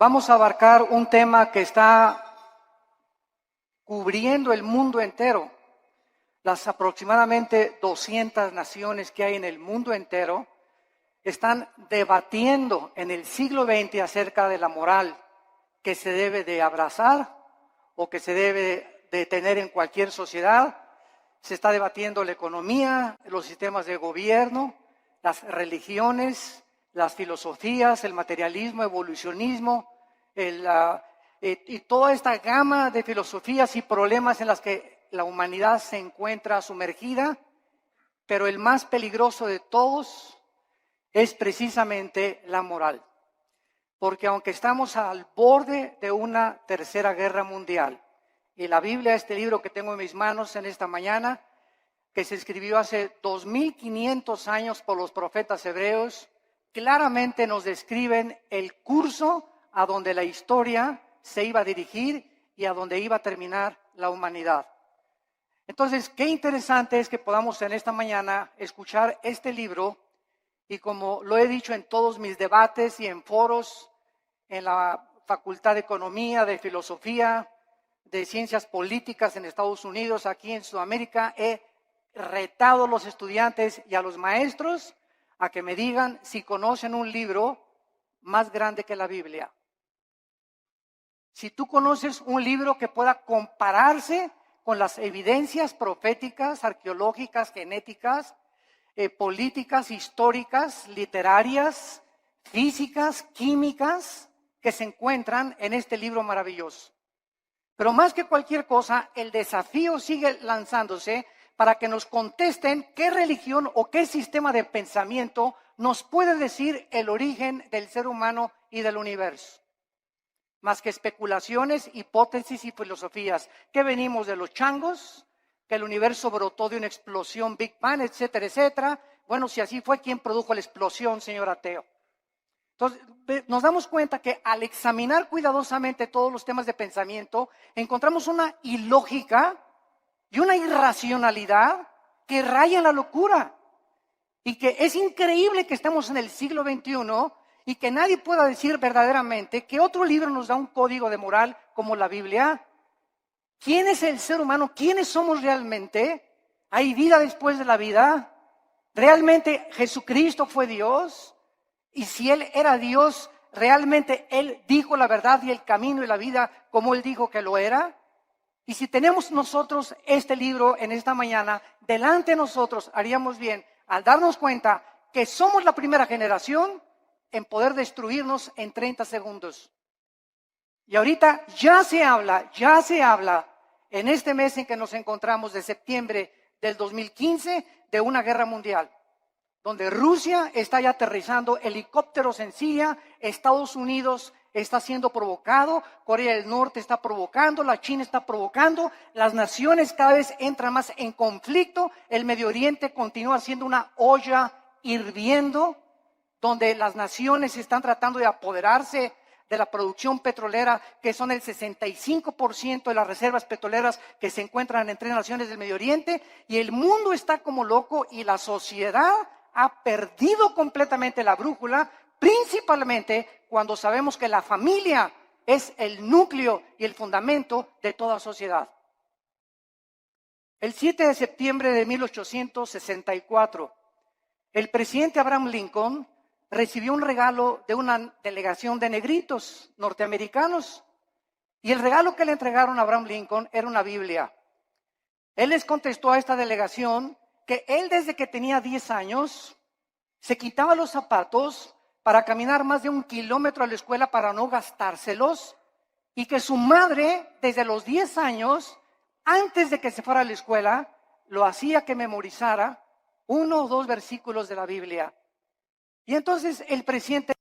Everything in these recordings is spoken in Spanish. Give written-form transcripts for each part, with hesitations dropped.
Vamos a abarcar un tema que está cubriendo el mundo entero. Las aproximadamente 200 naciones que hay en el mundo entero están debatiendo en el siglo XX acerca de la moral que se debe de abrazar o que se debe de tener en cualquier sociedad. Se está debatiendo la economía, los sistemas de gobierno, las religiones, las filosofías, el materialismo, evolucionismo, y toda esta gama de filosofías y problemas en las que la humanidad se encuentra sumergida, pero el más peligroso de todos es precisamente la moral. Porque aunque estamos al borde de una tercera guerra mundial, y la Biblia, este libro que tengo en mis manos en esta mañana, que se escribió hace 2500 años por los profetas hebreos, claramente nos describen el curso a donde la historia se iba a dirigir y a donde iba a terminar la humanidad. Entonces, qué interesante es que podamos en esta mañana escuchar este libro, y como lo he dicho en todos mis debates y en foros, en la Facultad de Economía, de Filosofía, de Ciencias Políticas en Estados Unidos, aquí en Sudamérica, he retado a los estudiantes y a los maestros a que me digan si conocen un libro más grande que la Biblia. Si tú conoces un libro que pueda compararse con las evidencias proféticas, arqueológicas, genéticas, políticas, históricas, literarias, físicas, químicas, que se encuentran en este libro maravilloso. Pero más que cualquier cosa, el desafío sigue lanzándose para que nos contesten qué religión o qué sistema de pensamiento nos puede decir el origen del ser humano y del universo. Más que especulaciones, hipótesis y filosofías. ¿Qué venimos de los changos? Que el universo brotó de una explosión Big Bang, etcétera, etcétera. Bueno, si así fue, ¿quién produjo la explosión, señor ateo? Entonces, nos damos cuenta que al examinar cuidadosamente todos los temas de pensamiento, encontramos una ilógica y una irracionalidad que raya en la locura. Y que es increíble que estemos en el siglo XXI y que nadie pueda decir verdaderamente que otro libro nos da un código de moral como la Biblia. ¿Quién es el ser humano? ¿Quiénes somos realmente? ¿Hay vida después de la vida? ¿Realmente Jesucristo fue Dios? Y si Él era Dios, ¿realmente Él dijo la verdad y el camino y la vida como Él dijo que lo era? Y si tenemos nosotros este libro en esta mañana, delante de nosotros haríamos bien al darnos cuenta que somos la primera generación en poder destruirnos en 30 segundos. Y ahorita ya se habla en este mes en que nos encontramos de septiembre del 2015 de una guerra mundial, donde Rusia está ya aterrizando helicópteros en Siria, Estados Unidos está siendo provocado, Corea del Norte está provocando, la China está provocando, las naciones cada vez entran más en conflicto, el Medio Oriente continúa siendo una olla hirviendo, donde las naciones están tratando de apoderarse de la producción petrolera, que son el 65% de las reservas petroleras que se encuentran en 3 naciones del Medio Oriente, y el mundo está como loco y la sociedad ha perdido completamente la brújula, principalmente cuando sabemos que la familia es el núcleo y el fundamento de toda sociedad. El 7 de septiembre de 1864, el presidente Abraham Lincoln recibió un regalo de una delegación de negritos norteamericanos, y el regalo que le entregaron a Abraham Lincoln era una Biblia. Él les contestó a esta delegación que él desde que tenía 10 años se quitaba los zapatos para caminar más de 1 kilómetro a la escuela para no gastárselos, y que su madre desde los 10 años, antes de que se fuera a la escuela, lo hacía que memorizara 1 o 2 versículos de la Biblia. Y entonces el presidente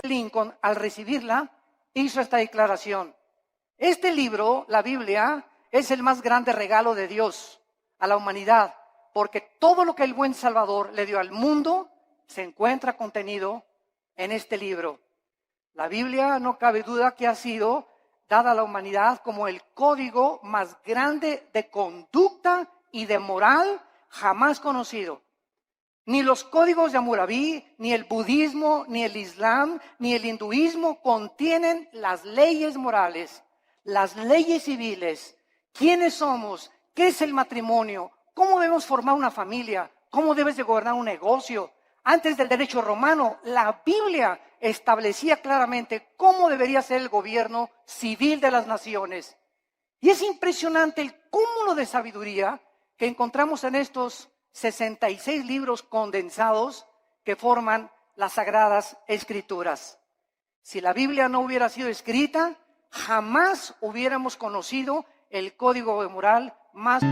Lincoln, al recibirla, hizo esta declaración: este libro, la Biblia, es el más grande regalo de Dios a la humanidad, porque todo lo que el buen Salvador le dio al mundo se encuentra contenido en este libro. La Biblia, no cabe duda que ha sido dada a la humanidad como el código más grande de conducta y de moral jamás conocido. Ni los códigos de Hammurabi, ni el budismo, ni el islam, ni el hinduismo contienen las leyes morales, las leyes civiles, quiénes somos, qué es el matrimonio, cómo debemos formar una familia, cómo debes de gobernar un negocio. Antes del derecho romano, la Biblia establecía claramente cómo debería ser el gobierno civil de las naciones. Y es impresionante el cúmulo de sabiduría que encontramos en estos 66 libros condensados que forman las Sagradas Escrituras. Si la Biblia no hubiera sido escrita, jamás hubiéramos conocido el código de moral más...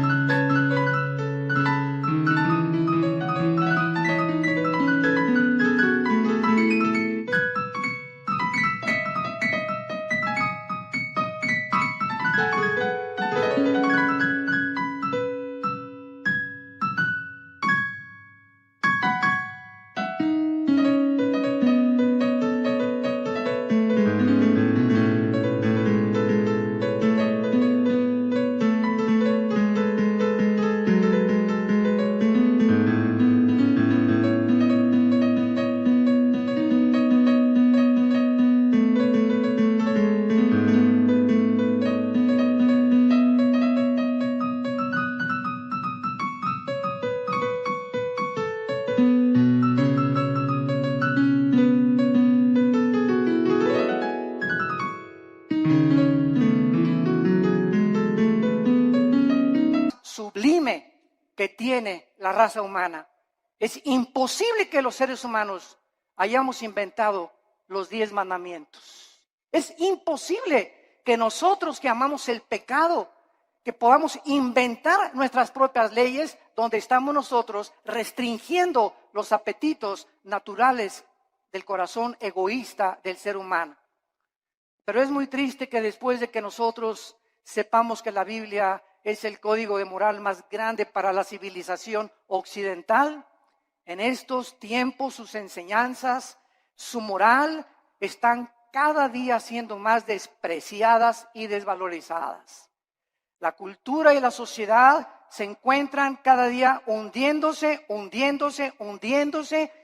sublime que tiene la raza humana. Es imposible que los seres humanos hayamos inventado los 10 mandamientos. Es imposible que nosotros que amamos el pecado, que podamos inventar nuestras propias leyes donde estamos nosotros restringiendo los apetitos naturales del corazón egoísta del ser humano. Pero es muy triste que después de que nosotros sepamos que la Biblia es el código de moral más grande para la civilización occidental, en estos tiempos sus enseñanzas, su moral, están cada día siendo más despreciadas y desvalorizadas. La cultura y la sociedad se encuentran cada día hundiéndose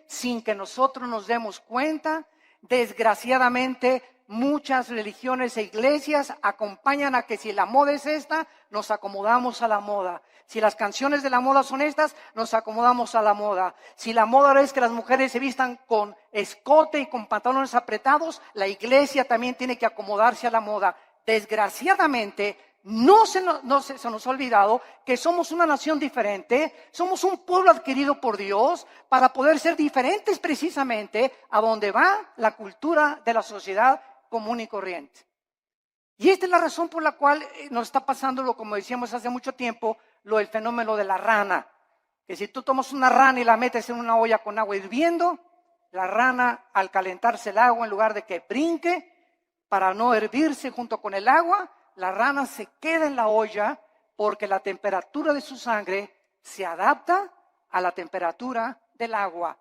sin que nosotros nos demos cuenta. Desgraciadamente, muchas religiones e iglesias acompañan a que si la moda es esta, nos acomodamos a la moda. Si las canciones de la moda son estas, nos acomodamos a la moda. Si la moda es que las mujeres se vistan con escote y con pantalones apretados, la iglesia también tiene que acomodarse a la moda. Desgraciadamente, no se nos ha olvidado que somos una nación diferente, somos un pueblo adquirido por Dios para poder ser diferentes precisamente a donde va la cultura de la sociedad común y corriente. Y esta es la razón por la cual nos está pasando lo, como decíamos hace mucho tiempo, el fenómeno de la rana. Que si tú tomas una rana y la metes en una olla con agua hirviendo, la rana al calentarse el agua, en lugar de que brinque para no hervirse junto con el agua, la rana se queda en la olla porque la temperatura de su sangre se adapta a la temperatura del agua.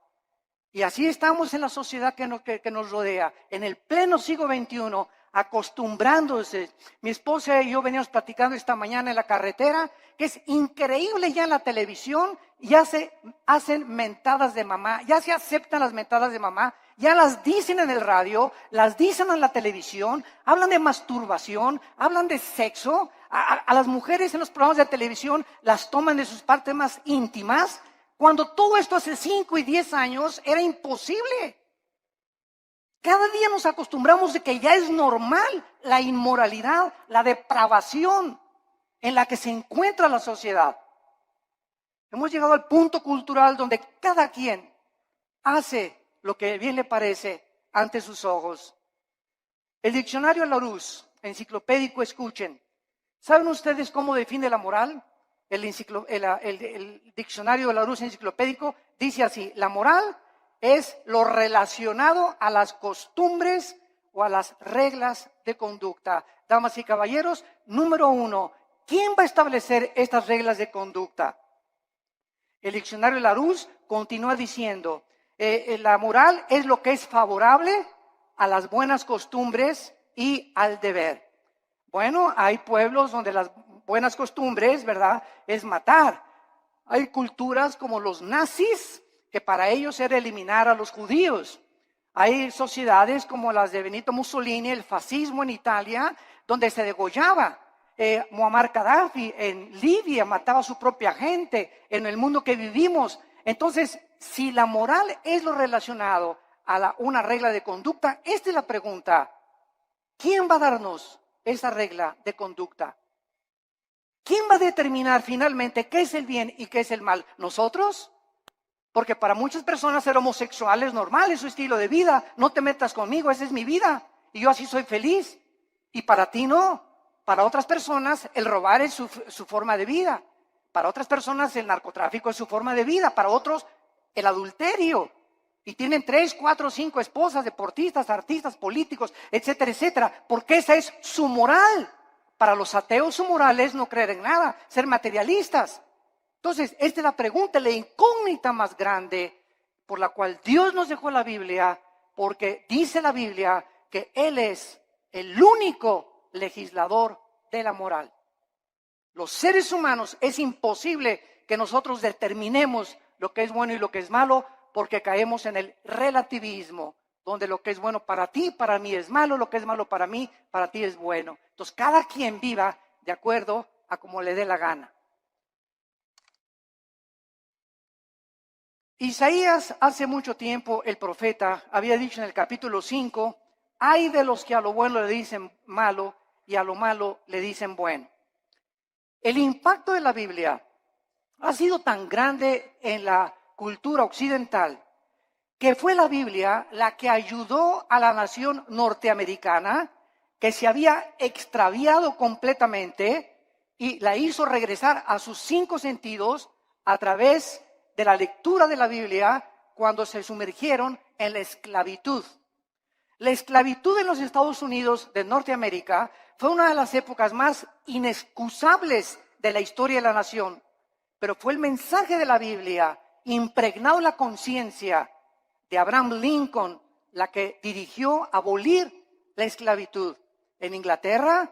Y así estamos en la sociedad que nos rodea, en el pleno siglo XXI, acostumbrándose. Mi esposa y yo veníamos platicando esta mañana en la carretera, que es increíble ya en la televisión, ya se hacen mentadas de mamá, ya se aceptan las mentadas de mamá, ya las dicen en el radio, las dicen en la televisión, hablan de masturbación, hablan de sexo, a las mujeres en los programas de televisión las toman de sus partes más íntimas, cuando todo esto hace 5 y 10 años era imposible. Cada día nos acostumbramos de que ya es normal la inmoralidad, la depravación en la que se encuentra la sociedad. Hemos llegado al punto cultural donde cada quien hace lo que bien le parece ante sus ojos. El diccionario Larousse, enciclopédico, escuchen. ¿Saben ustedes cómo define la moral? El diccionario Larousse enciclopédico dice así: la moral es lo relacionado a las costumbres o a las reglas de conducta. Damas y caballeros, número 1, ¿quién va a establecer estas reglas de conducta? El diccionario Larousse continúa diciendo, la moral es lo que es favorable a las buenas costumbres y al deber. Bueno, hay pueblos donde las buenas costumbres, ¿verdad?, es matar. Hay culturas como los nazis, que para ellos era eliminar a los judíos. Hay sociedades como las de Benito Mussolini, el fascismo en Italia, donde se degollaba. Muammar Gaddafi en Libia mataba a su propia gente, en el mundo que vivimos. Entonces, si la moral es lo relacionado a una regla de conducta, esta es la pregunta: ¿quién va a darnos esa regla de conducta? ¿Quién va a determinar finalmente qué es el bien y qué es el mal? ¿Nosotros? Porque para muchas personas ser homosexual es normal, es su estilo de vida. No te metas conmigo, esa es mi vida y yo así soy feliz. Y para ti no. Para otras personas el robar es su forma de vida. Para otras personas el narcotráfico es su forma de vida. Para otros el adulterio. Y tienen 3, 4, 5 esposas, deportistas, artistas, políticos, etcétera, etcétera. Porque esa es su moral. Para los ateos su moral es no creer en nada, ser materialistas. Entonces, esta es la pregunta, la incógnita más grande por la cual Dios nos dejó la Biblia, porque dice la Biblia que Él es el único legislador de la moral. Los seres humanos es imposible que nosotros determinemos lo que es bueno y lo que es malo, porque caemos en el relativismo, donde lo que es bueno para ti, para mí es malo, lo que es malo para mí, para ti es bueno. Entonces, cada quien viva de acuerdo a como le dé la gana. Isaías, hace mucho tiempo, el profeta, había dicho en el capítulo 5, hay de los que a lo bueno le dicen malo y a lo malo le dicen bueno. El impacto de la Biblia ha sido tan grande en la cultura occidental que fue la Biblia la que ayudó a la nación norteamericana, que se había extraviado completamente, y la hizo regresar a sus 5 sentidos a través de la lectura de la Biblia cuando se sumergieron en la esclavitud. La esclavitud en los Estados Unidos de Norteamérica fue una de las épocas más inexcusables de la historia de la nación, pero fue el mensaje de la Biblia, impregnado en la conciencia de Abraham Lincoln, la que dirigió abolir la esclavitud. En Inglaterra,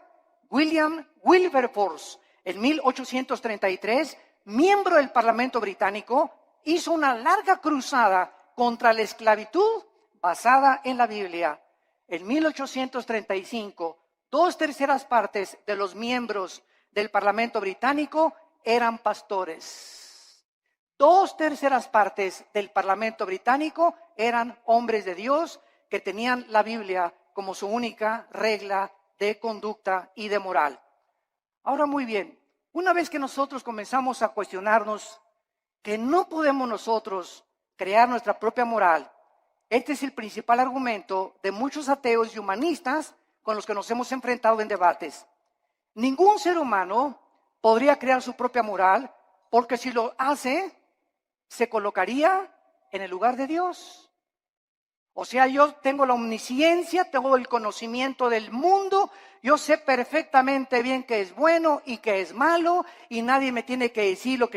William Wilberforce, en 1833, miembro del Parlamento británico, hizo una larga cruzada contra la esclavitud basada en la Biblia. En 1835, 2/3 partes de los miembros del Parlamento británico eran pastores. 2/3 partes del Parlamento británico eran hombres de Dios que tenían la Biblia como su única regla de conducta y de moral. Ahora, muy bien, una vez que nosotros comenzamos a cuestionarnos que no podemos nosotros crear nuestra propia moral, este es el principal argumento de muchos ateos y humanistas con los que nos hemos enfrentado en debates. Ningún ser humano podría crear su propia moral, porque si lo hace, se colocaría en el lugar de Dios. O sea, yo tengo la omnisciencia, tengo el conocimiento del mundo, yo sé perfectamente bien qué es bueno y qué es malo, y nadie me tiene que decir lo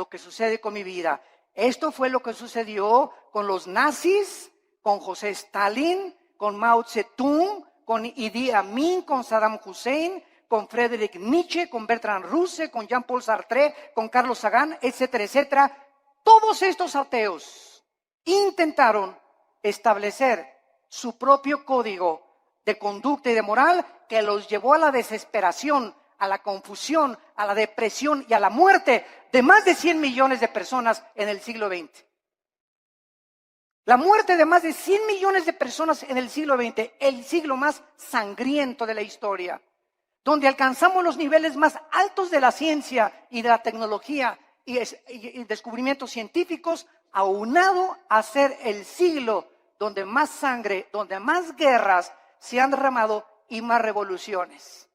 que sucede con mi vida. Esto fue lo que sucedió con los nazis, con José Stalin, con Mao Zedong, con Idi Amin, con Saddam Hussein, con Friedrich Nietzsche, con Bertrand Russell, con Jean-Paul Sartre, con Carlos Sagan, etcétera, etcétera. Todos estos ateos intentaron establecer su propio código de conducta y de moral que los llevó a la desesperación, a la confusión, a la depresión y a la muerte de más de 100 millones de personas en el siglo XX. La muerte de más de 100 millones de personas en el siglo XX, el siglo más sangriento de la historia, donde alcanzamos los niveles más altos de la ciencia y de la tecnología y descubrimientos científicos, aunado a ser el siglo donde más sangre, donde más guerras se han derramado y más revoluciones.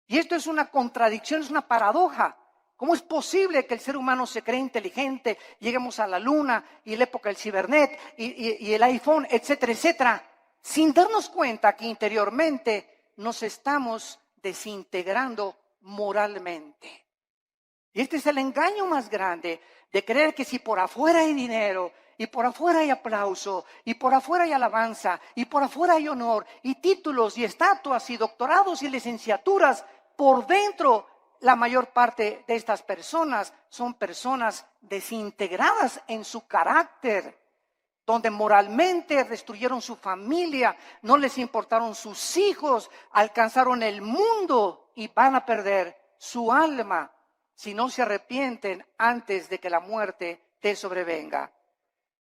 Y esto es una contradicción, es una paradoja. ¿Cómo es posible que el ser humano se cree inteligente, lleguemos a la luna y la época del cibernet y el iPhone, etcétera, etcétera, sin darnos cuenta que interiormente nos estamos desintegrando moralmente? Y este es el engaño más grande, de creer que si por afuera hay dinero, y por afuera hay aplauso, y por afuera hay alabanza, y por afuera hay honor, y títulos, y estatuas, y doctorados, y licenciaturas, por dentro la mayor parte de estas personas son personas desintegradas en su carácter, donde moralmente destruyeron su familia, no les importaron sus hijos, alcanzaron el mundo y van a perder su alma si no se arrepienten antes de que la muerte te sobrevenga.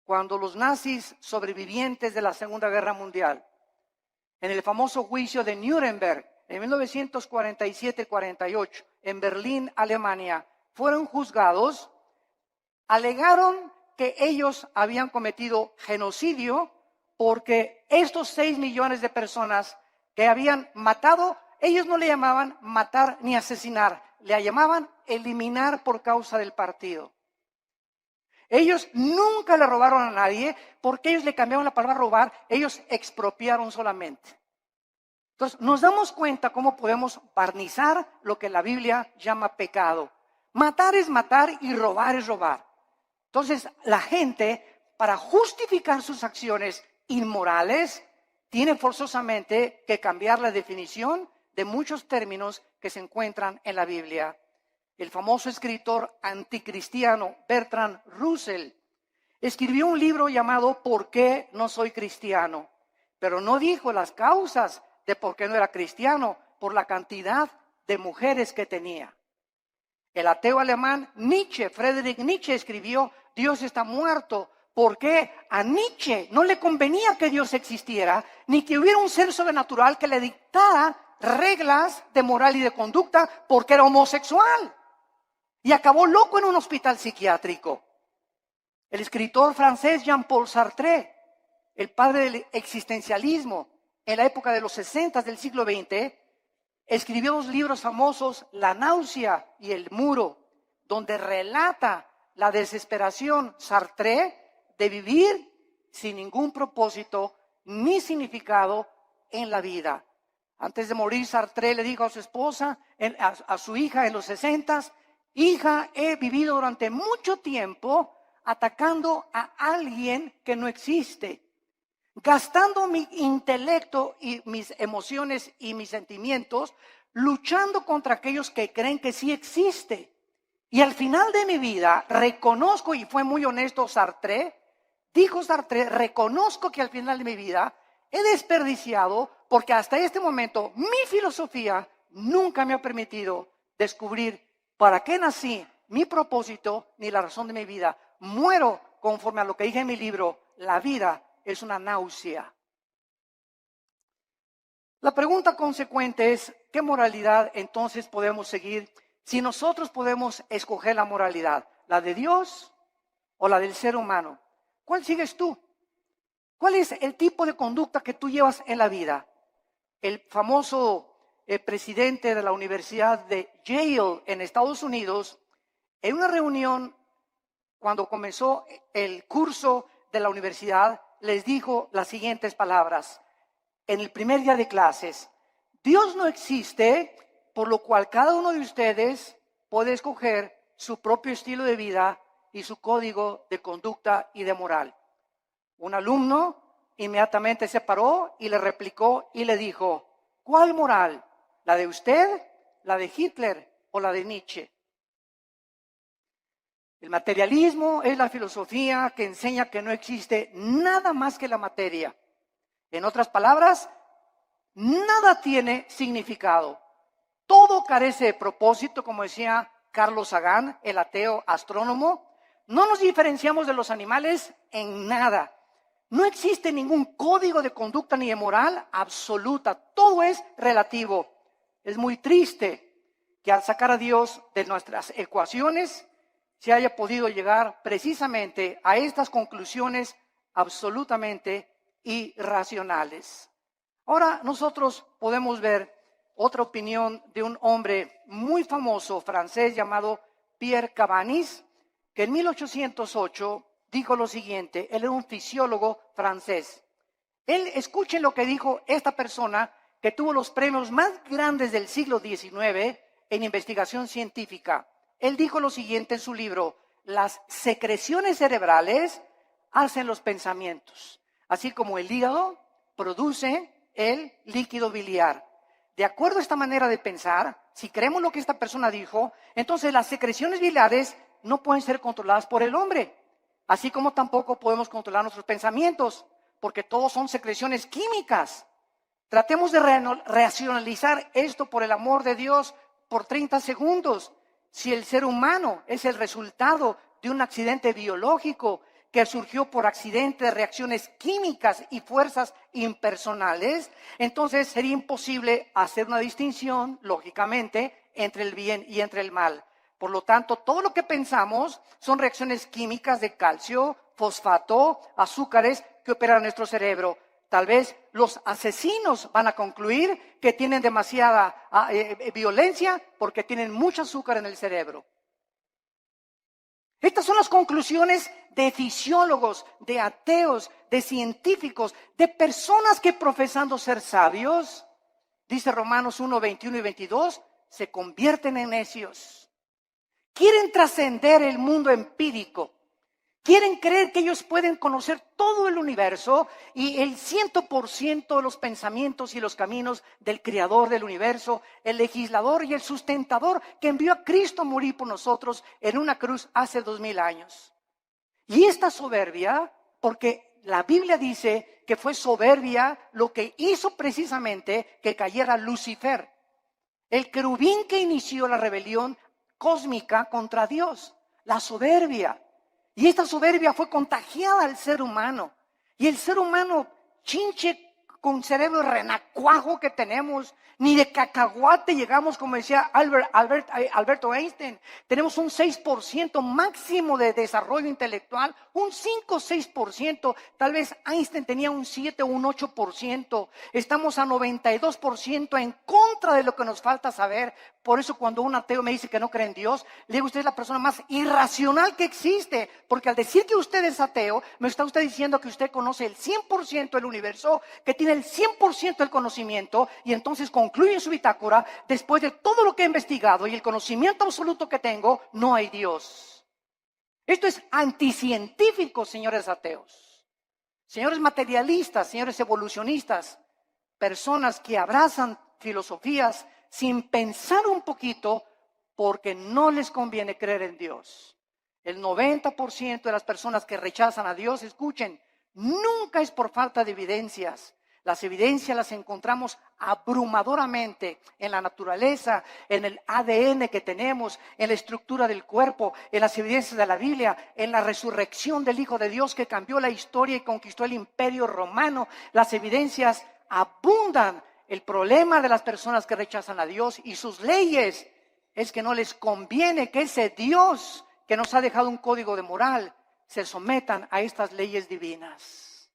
Cuando los nazis sobrevivientes de la Segunda Guerra Mundial, en el famoso juicio de Nuremberg, en 1947-48, en Berlín, Alemania, fueron juzgados, alegaron que ellos habían cometido genocidio porque estos 6 millones de personas que habían matado, ellos no le llamaban matar ni asesinar, le llamaban eliminar por causa del partido. Ellos nunca le robaron a nadie porque ellos le cambiaron la palabra robar, ellos expropiaron solamente. Entonces, nos damos cuenta cómo podemos barnizar lo que la Biblia llama pecado. Matar es matar y robar es robar. Entonces, la gente, para justificar sus acciones inmorales, tiene forzosamente que cambiar la definición de muchos términos que se encuentran en la Biblia. El famoso escritor anticristiano Bertrand Russell escribió un libro llamado ¿Por qué no soy cristiano? Pero no dijo las causas de por qué no era cristiano, por la cantidad de mujeres que tenía. El ateo alemán Nietzsche, Friedrich Nietzsche, escribió Dios está muerto, porque a Nietzsche no le convenía que Dios existiera, ni que hubiera un ser sobrenatural que le dictara reglas de moral y de conducta, porque era homosexual. Y acabó loco en un hospital psiquiátrico. El escritor francés Jean-Paul Sartre, el padre del existencialismo, en la época de los 60 del siglo XX, escribió 2 libros famosos, La náusea y El muro, donde relata la desesperación Sartre de vivir sin ningún propósito ni significado en la vida. Antes de morir, Sartre le dijo a su esposa, a su hija en los 60, hija, he vivido durante mucho tiempo atacando a alguien que no existe, gastando mi intelecto y mis emociones y mis sentimientos, luchando contra aquellos que creen que sí existe. Y al final de mi vida reconozco, y fue muy honesto Sartre, dijo Sartre, reconozco que al final de mi vida he desperdiciado, porque hasta este momento mi filosofía nunca me ha permitido descubrir para qué nací, mi propósito, ni la razón de mi vida. Muero conforme a lo que dije en mi libro, la vida es una náusea. La pregunta consecuente es, ¿qué moralidad entonces podemos seguir si nosotros podemos escoger la moralidad? ¿La de Dios o la del ser humano? ¿Cuál sigues tú? ¿Cuál es el tipo de conducta que tú llevas en la vida? El famoso presidente de la Universidad de Yale en Estados Unidos, en una reunión cuando comenzó el curso de la universidad, les dijo las siguientes palabras. En el primer día de clases, Dios no existe, por lo cual cada uno de ustedes puede escoger su propio estilo de vida y su código de conducta y de moral. Un alumno inmediatamente se paró y le replicó y le dijo, ¿cuál moral? ¿La de usted, la de Hitler o la de Nietzsche? El materialismo es la filosofía que enseña que no existe nada más que la materia. En otras palabras, nada tiene significado. Todo carece de propósito, como decía Carlos Sagan, el ateo astrónomo. No nos diferenciamos de los animales en nada. No existe ningún código de conducta ni de moral absoluta. Todo es relativo. Es muy triste que al sacar a Dios de nuestras ecuaciones se haya podido llegar precisamente a estas conclusiones absolutamente irracionales. Ahora nosotros podemos ver otra opinión de un hombre muy famoso francés llamado Pierre Cabanis, que en 1808 dijo lo siguiente. Él era un fisiólogo francés. Escuchen lo que dijo esta persona que tuvo los premios más grandes del siglo XIX en investigación científica. Él dijo lo siguiente en su libro: las secreciones cerebrales hacen los pensamientos, así como el hígado produce el líquido biliar. De acuerdo a esta manera de pensar, si creemos lo que esta persona dijo, entonces las secreciones biliares no pueden ser controladas por el hombre, así como tampoco podemos controlar nuestros pensamientos, porque todos son secreciones químicas. Tratemos de racionalizar esto, por el amor de Dios, por 30 segundos. Si el ser humano es el resultado de un accidente biológico que surgió por accidente de reacciones químicas y fuerzas impersonales, entonces sería imposible hacer una distinción, lógicamente, entre el bien y entre el mal. Por lo tanto, todo lo que pensamos son reacciones químicas de calcio, fosfato, azúcares que operan en nuestro cerebro. Tal vez los asesinos van a concluir que tienen demasiada violencia porque tienen mucho azúcar en el cerebro. Estas son las conclusiones de fisiólogos, de ateos, de científicos, de personas que profesando ser sabios, dice Romanos 1, 21 y 22, se convierten en necios. Quieren trascender el mundo empírico. Quieren creer que ellos pueden conocer todo el universo y el 100% de los pensamientos y los caminos del creador del universo, el legislador y el sustentador que envió a Cristo a morir por nosotros en una cruz hace 2000 años. Y esta soberbia, porque la Biblia dice que fue soberbia lo que hizo precisamente que cayera Lucifer, el querubín que inició la rebelión cósmica contra Dios, la soberbia. Y esta soberbia fue contagiada al ser humano. Y el ser humano, chinche con cerebro renacuajo que tenemos, ni de cacahuate llegamos, como decía Alberto Einstein. Tenemos un 6% máximo de desarrollo intelectual, un 5 o 6%. Tal vez Einstein tenía un 7 o un 8%. Estamos a 92% en contra de lo que nos falta saber. Por eso cuando un ateo me dice que no cree en Dios, le digo: usted es la persona más irracional que existe, porque al decir que usted es ateo, me está usted diciendo que usted conoce el 100% del universo, que tiene el 100% del conocimiento, y entonces concluye en su bitácora: después de todo lo que he investigado y el conocimiento absoluto que tengo, no hay Dios. Esto es anticientífico, señores ateos, señores materialistas, señores evolucionistas, personas que abrazan filosofías sin pensar un poquito porque no les conviene creer en Dios. El 90% de las personas que rechazan a Dios, escuchen, nunca es por falta de evidencias. Las evidencias las encontramos abrumadoramente en la naturaleza, en el ADN que tenemos, en la estructura del cuerpo, en las evidencias de la Biblia, en la resurrección del Hijo de Dios que cambió la historia y conquistó el Imperio Romano. Las evidencias abundan. El problema de las personas que rechazan a Dios y sus leyes es que no les conviene que ese Dios que nos ha dejado un código de moral se sometan a estas leyes divinas.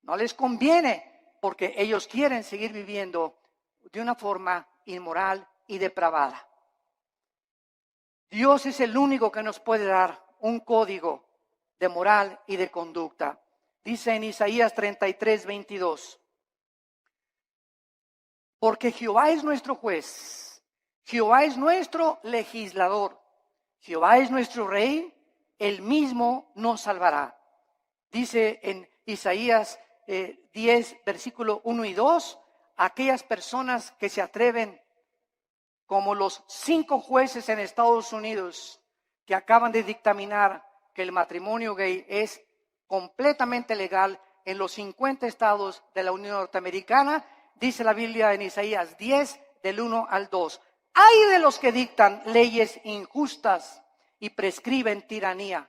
No les conviene porque ellos quieren seguir viviendo de una forma inmoral y depravada. Dios es el único que nos puede dar un código de moral y de conducta. Dice en Isaías 33, 22. Porque Jehová es nuestro juez, Jehová es nuestro legislador, Jehová es nuestro rey, él mismo nos salvará. Dice en Isaías 10, versículo 1 y 2, aquellas personas que se atreven, como los 5 jueces en Estados Unidos que acaban de dictaminar que el matrimonio gay es completamente legal en los 50 estados de la Unión Norteamericana. Dice la Biblia en Isaías 10, del 1 al 2. ¡Ay de los que dictan leyes injustas y prescriben tiranía!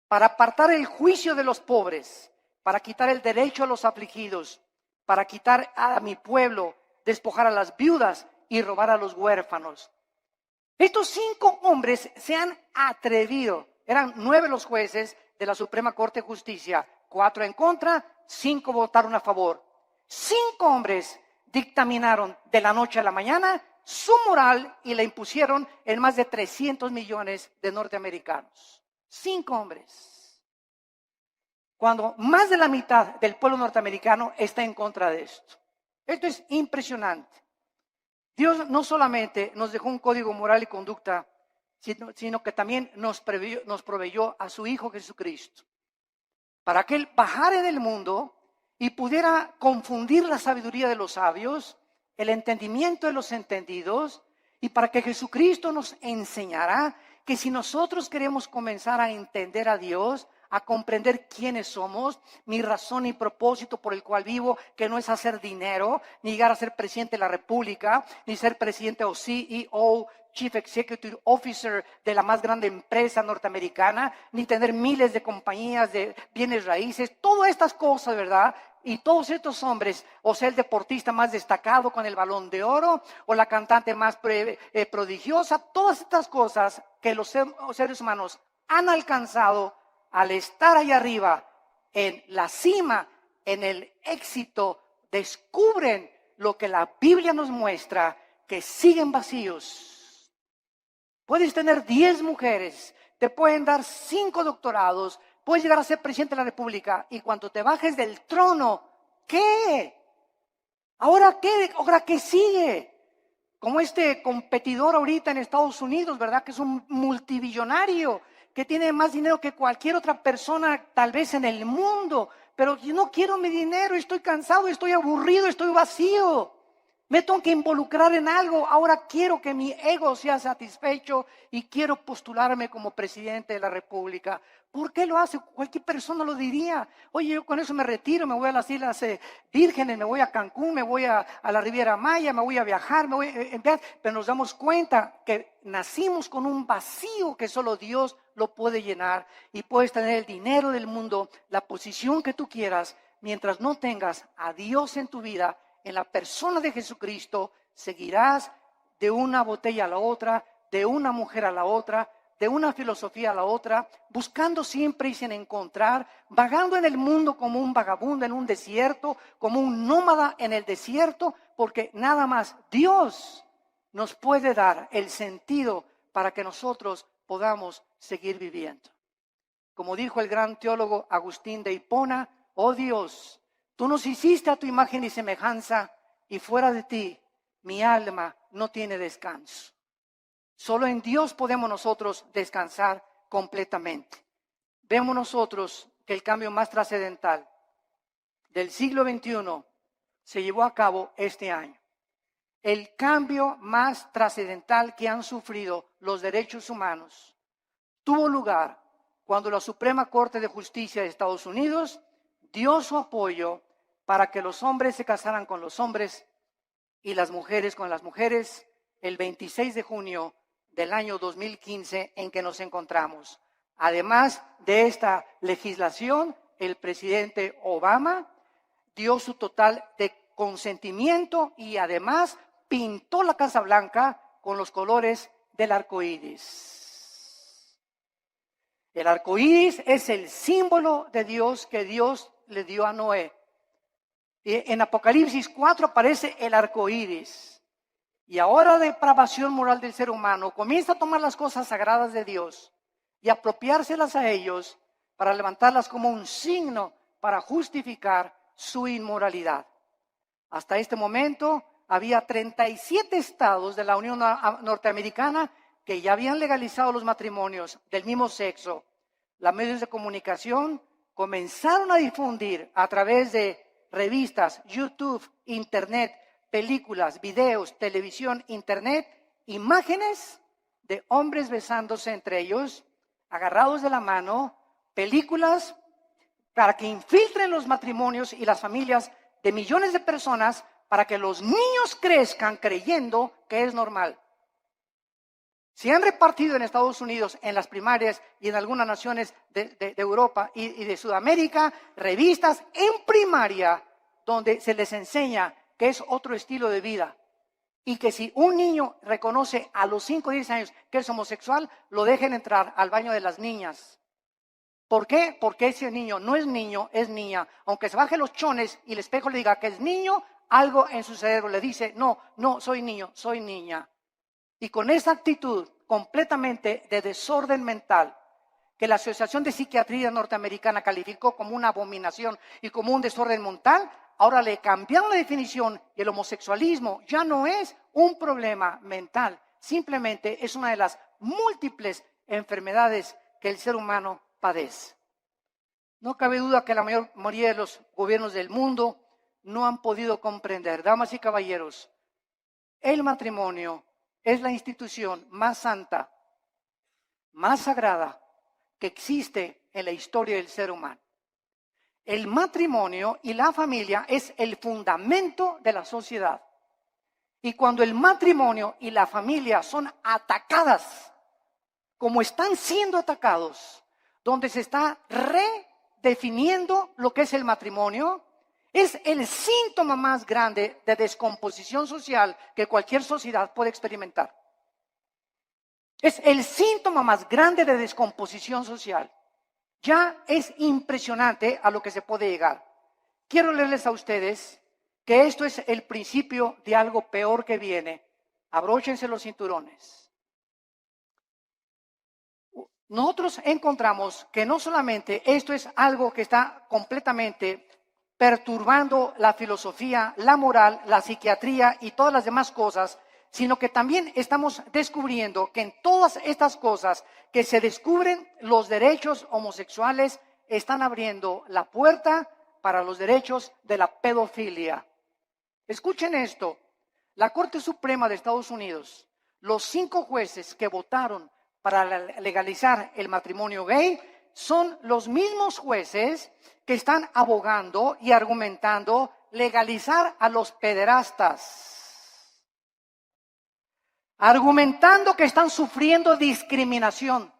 Para apartar el juicio de los pobres, para quitar el derecho a los afligidos, para quitar a mi pueblo, despojar a las viudas y robar a los huérfanos. Estos 5 hombres se han atrevido. Eran 9 los jueces de la Suprema Corte de Justicia, 4 en contra, 5 votaron a favor. 5 hombres dictaminaron de la noche a la mañana su moral y la impusieron en más de 300 millones de norteamericanos. 5 hombres. Cuando más de la mitad del pueblo norteamericano está en contra de esto. Esto es impresionante. Dios no solamente nos dejó un código moral y conducta, sino que también nos proveyó a su Hijo Jesucristo, para que Él bajara del mundo y pudiera confundir la sabiduría de los sabios, el entendimiento de los entendidos, y para que Jesucristo nos enseñara que si nosotros queremos comenzar a entender a Dios, a comprender quiénes somos, mi razón y propósito por el cual vivo, que no es hacer dinero, ni llegar a ser presidente de la República, ni ser presidente o CEO, Chief Executive Officer de la más grande empresa norteamericana, ni tener miles de compañías de bienes raíces, todas estas cosas, ¿verdad? Y todos estos hombres, o sea, el deportista más destacado con el Balón de Oro, o la cantante más prodigiosa, todas estas cosas que los seres humanos han alcanzado al estar ahí arriba, en la cima, en el éxito, descubren lo que la Biblia nos muestra, que siguen vacíos. Puedes tener 10 mujeres, te pueden dar 5 doctorados, puedes llegar a ser presidente de la República, y cuando te bajes del trono, ¿qué? ¿Ahora qué? ¿Ahora qué sigue? Como este competidor ahorita en Estados Unidos, ¿verdad? Que es un multibillonario, que tiene más dinero que cualquier otra persona tal vez en el mundo, pero yo no quiero mi dinero, estoy cansado, estoy aburrido, estoy vacío. Me tengo que involucrar en algo, ahora quiero que mi ego sea satisfecho y quiero postularme como presidente de la República. ¿Por qué lo hace? Cualquier persona lo diría. Oye, yo con eso me retiro, me voy a las Islas Vírgenes, me voy a Cancún, me voy a la Riviera Maya, me voy a viajar, pero nos damos cuenta que nacimos con un vacío que solo Dios lo puede llenar, y puedes tener el dinero del mundo, la posición que tú quieras, mientras no tengas a Dios en tu vida, en la persona de Jesucristo, seguirás de una botella a la otra, de una mujer a la otra, de una filosofía a la otra, buscando siempre y sin encontrar, vagando en el mundo como un vagabundo en un desierto, como un nómada en el desierto, porque nada más Dios nos puede dar el sentido para que nosotros podamos seguir viviendo. Como dijo el gran teólogo Agustín de Hipona, oh Dios, tú nos hiciste a tu imagen y semejanza, y fuera de ti mi alma no tiene descanso. Solo en Dios podemos nosotros descansar completamente. Vemos nosotros que el cambio más trascendental del siglo XXI se llevó a cabo este año. El cambio más trascendental que han sufrido los derechos humanos tuvo lugar cuando la Suprema Corte de Justicia de Estados Unidos dio su apoyo para que los hombres se casaran con los hombres y las mujeres con las mujeres el 26 de junio del año 2015 en que nos encontramos. Además de esta legislación, el presidente Obama dio su total de consentimiento y además pintó la Casa Blanca con los colores del arco iris. El arco iris es el símbolo de Dios que Dios le dio a Noé. En Apocalipsis 4 aparece el arco iris. Y ahora la depravación moral del ser humano comienza a tomar las cosas sagradas de Dios y apropiárselas a ellos para levantarlas como un signo para justificar su inmoralidad. Hasta este momento había 37 estados de la Unión Norteamericana que ya habían legalizado los matrimonios del mismo sexo. Los medios de comunicación comenzaron a difundir a través de revistas, YouTube, Internet, películas, videos, televisión, Internet, imágenes de hombres besándose entre ellos, agarrados de la mano, películas para que infiltren los matrimonios y las familias de millones de personas para que los niños crezcan creyendo que es normal. Se han repartido en Estados Unidos, en las primarias y en algunas naciones de Europa y de Sudamérica, revistas en primaria donde se les enseña que es otro estilo de vida y que si un niño reconoce a los 5 o 10 años que es homosexual, lo dejen entrar al baño de las niñas. ¿Por qué? Porque ese niño no es niño, es niña. Aunque se baje los chones y el espejo le diga que es niño, algo en su cerebro le dice, no, no, soy niño, soy niña. Y con esa actitud completamente de desorden mental, que la Asociación de Psiquiatría Norteamericana calificó como una abominación y como un desorden mental, ahora le cambiaron la definición y el homosexualismo ya no es un problema mental, simplemente es una de las múltiples enfermedades que el ser humano padece. No cabe duda que la mayoría de los gobiernos del mundo no han podido comprender, damas y caballeros, el matrimonio es la institución más santa, más sagrada que existe en la historia del ser humano. El matrimonio y la familia es el fundamento de la sociedad. Y cuando el matrimonio y la familia son atacadas, como están siendo atacados, donde se está redefiniendo lo que es el matrimonio, es el síntoma más grande de descomposición social que cualquier sociedad puede experimentar. Es el síntoma más grande de descomposición social. Ya es impresionante a lo que se puede llegar. Quiero leerles a ustedes que esto es el principio de algo peor que viene. Abróchense los cinturones. Nosotros encontramos que no solamente esto es algo que está completamente perturbando la filosofía, la moral, la psiquiatría y todas las demás cosas, sino que también estamos descubriendo que en todas estas cosas que se descubren, los derechos homosexuales están abriendo la puerta para los derechos de la pedofilia. Escuchen esto, la Corte Suprema de Estados Unidos, los 5 jueces que votaron para legalizar el matrimonio gay, son los mismos jueces que están abogando y argumentando legalizar a los pederastas. Argumentando que están sufriendo discriminación.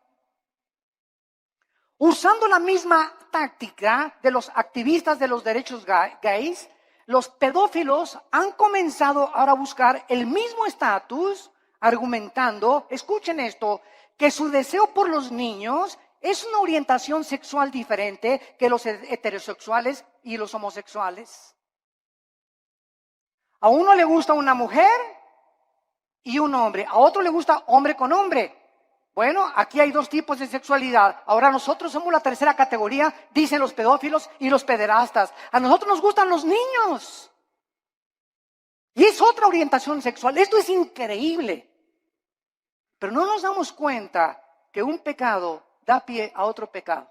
Usando la misma táctica de los activistas de los derechos gays, los pedófilos han comenzado ahora a buscar el mismo estatus, argumentando, escuchen esto, que su deseo por los niños es una orientación sexual diferente que los heterosexuales y los homosexuales. A uno le gusta una mujer y un hombre, a otro le gusta hombre con hombre. Bueno, aquí hay 2 tipos de sexualidad. Ahora nosotros somos la tercera categoría, dicen los pedófilos y los pederastas. A nosotros nos gustan los niños. Y es otra orientación sexual. Esto es increíble. Pero no nos damos cuenta que un pecado da pie a otro pecado.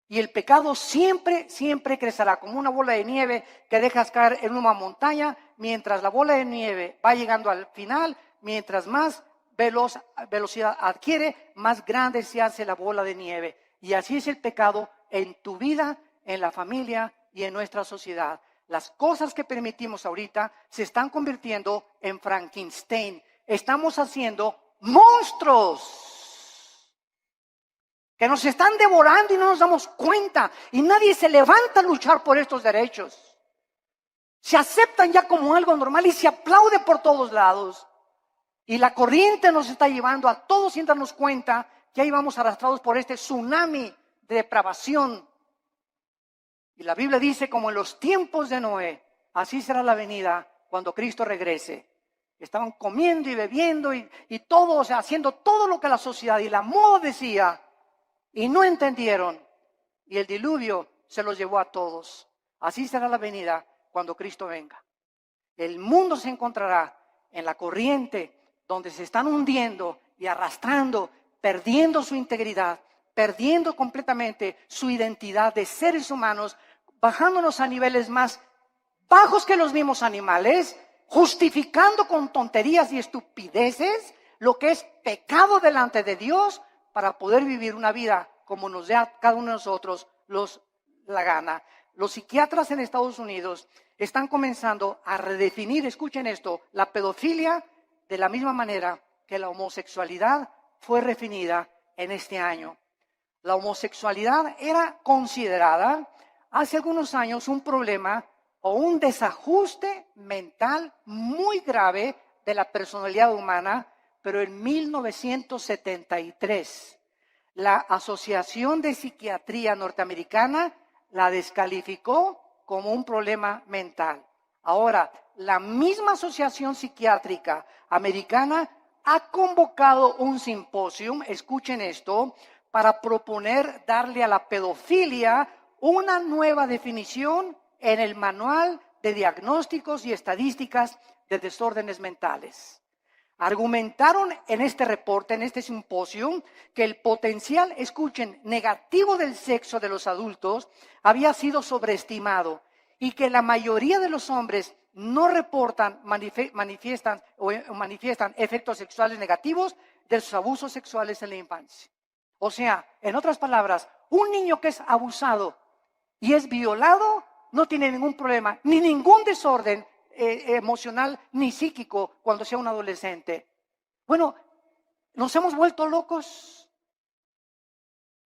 Y el pecado siempre, siempre crecerá como una bola de nieve que dejas caer en una montaña, mientras la bola de nieve va llegando al final, mientras más velocidad adquiere, más grande se hace la bola de nieve. Y así es el pecado en tu vida, en la familia y en nuestra sociedad. Las cosas que permitimos ahorita se están convirtiendo en Frankenstein. Estamos haciendo monstruos que nos están devorando y no nos damos cuenta. Y nadie se levanta a luchar por estos derechos. Se aceptan ya como algo normal y se aplaude por todos lados. Y la corriente nos está llevando a todos sin darnos cuenta que ahí vamos arrastrados por este tsunami de depravación. Y la Biblia dice, como en los tiempos de Noé, así será la venida cuando Cristo regrese. Estaban comiendo y bebiendo y todo, o sea, haciendo todo lo que la sociedad y la moda decía. Y no entendieron. Y el diluvio se los llevó a todos. Así será la venida cuando Cristo venga. El mundo se encontrará en la corriente donde se están hundiendo y arrastrando, perdiendo su integridad, perdiendo completamente su identidad de seres humanos, bajándonos a niveles más bajos que los mismos animales, justificando con tonterías y estupideces lo que es pecado delante de Dios para poder vivir una vida como nos dé a cada uno de nosotros la gana. Los psiquiatras en Estados Unidos están comenzando a redefinir, escuchen esto, la pedofilia de la misma manera que la homosexualidad fue redefinida en este año. La homosexualidad era considerada hace algunos años un problema o un desajuste mental muy grave de la personalidad humana, pero en 1973 La Asociación de Psiquiatría Norteamericana la descalificó como un problema mental. Ahora, la misma Asociación Psiquiátrica Americana ha convocado un simposio, escuchen esto, para proponer darle a la pedofilia una nueva definición en el Manual de Diagnósticos y Estadísticas de Desórdenes Mentales. Argumentaron en este reporte, en este simposio, que el potencial, escuchen, negativo del sexo de los adultos había sido sobreestimado y que la mayoría de los hombres no reportan, manifiestan efectos sexuales negativos de sus abusos sexuales en la infancia. O sea, en otras palabras, un niño que es abusado y es violado no tiene ningún problema, ni ningún desorden emocional ni psíquico cuando sea un adolescente. Bueno, nos hemos vuelto locos.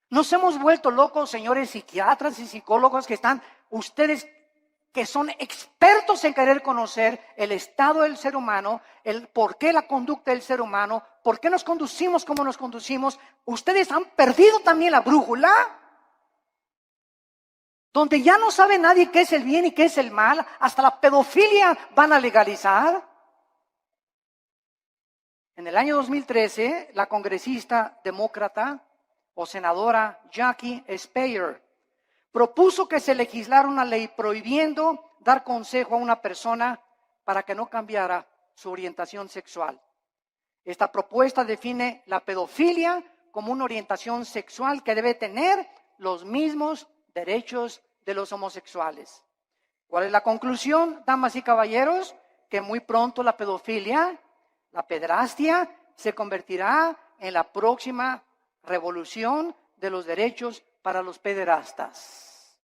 Nos hemos vuelto locos, señores psiquiatras y psicólogos que están, ustedes que son expertos en querer conocer el estado del ser humano, el por qué la conducta del ser humano, por qué nos conducimos como nos conducimos. Ustedes han perdido también la brújula, donde ya no sabe nadie qué es el bien y qué es el mal, hasta la pedofilia van a legalizar. En el año 2013, la congresista demócrata o senadora Jackie Speier propuso que se legislara una ley prohibiendo dar consejo a una persona para que no cambiara su orientación sexual. Esta propuesta define la pedofilia como una orientación sexual que debe tener los mismos derechos de los homosexuales. ¿Cuál es la conclusión, damas y caballeros? Que muy pronto la pedofilia, la pederastia, se convertirá en la próxima revolución de los derechos para los pederastas.